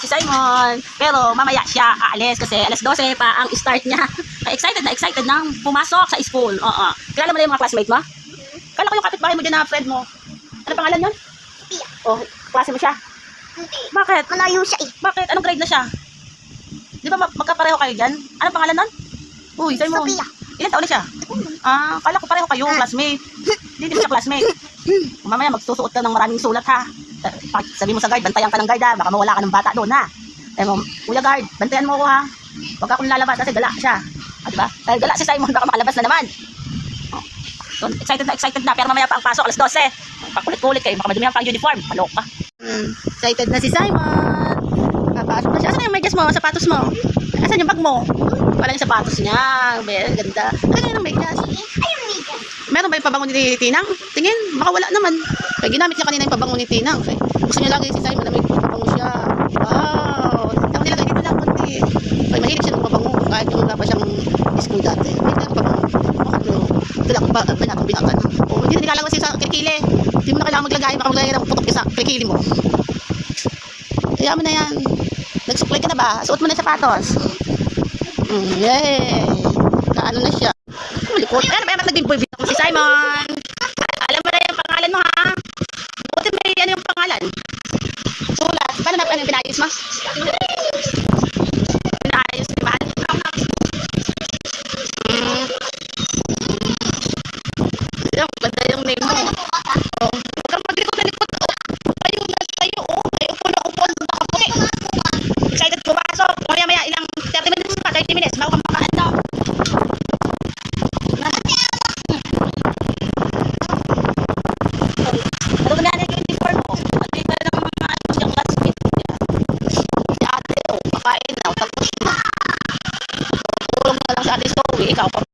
Si Simon. Pero mamaya siya aalis kasi alas 12 pa ang start niya. Excited nang pumasok sa school. Oo. Kilala mo na yung mga classmate mo? Kala ko yung kapitbahay mo dyan na friend mo. Ano pangalan yun? Pia. Oh, klase mo siya? Hindi. Bakit? Malayo siya eh. Bakit? Anong grade na siya? Di ba magkapareho kayo dyan? Ano pangalan nun? Uy, Simon. Sophia. Ilan taon na siya? Kala ko pareho kayo, classmate. Hindi mo siya classmate. Mamaya magsusuot ka ng maraming sulat ha. Sabi mo sa guard, bantayan ka ng guard ha. Baka mawala ka ng bata doon ha. Kuya guard, bantayan mo ko ha. Huwag akong lalabas kasi gala siya. Diba? Dahil gala si Simon, baka makalabas na naman. So, excited na. Pero mamaya pa ang pasok, alas 12. Pakulit-kulit kayo, baka madumihan pa ang uniform. Malok ka. Excited na si Simon. Papasok na siya. Asan yung medyas mo, sapatos mo? Asan yung bag mo? Wala yung sapatos niya. Very ganda. Ano yung medyas? Ayun, Mika. Meron ba yung pabango ni Tinang? Tingin, baka wala naman. Kaya ginamit niya kanina yung pabango ni Tinang. Kaya gusto niya lagi si Simon na may pabango siya. Wow! Tapos nilagay dito lang konti. Kaya mahilig siya ng pabango. Kahit yung wala pa siyang school dati. May lang pabango. Ito lang binatang binatan. O, hindi na nilalang kasi sa kilikili. Hindi mo na kailangan maglagay. Baka maglagay ng putok sa kilikili mo. Kaya mo na yan. Nagsuklay ka na ba? Suot mo na yung sapatos. Yay! Kaano na siya? Malikot. Ano ba yung nag-give mo si Simon? Alam mo na yung pangalan mo ha? Buti may ano yung pangalan? Sulat. Paano na yung pinayos mo? Pinayos ni Mahal? Ganda yung name mo. Huwag kang maglikot na likot. Tayo na tayo. Tayo po na upo. Nakaputi. Excited pumasok. Maya ilang 30 minutes pa. 30 minutes. Bago kang makaan daw. Ano ba na yung uniform mo? Ano yung parang mga yung classmate niya? Si ate, kakain na. Tapos na. Tulong na lang si ate Zoe. Ikaw pa.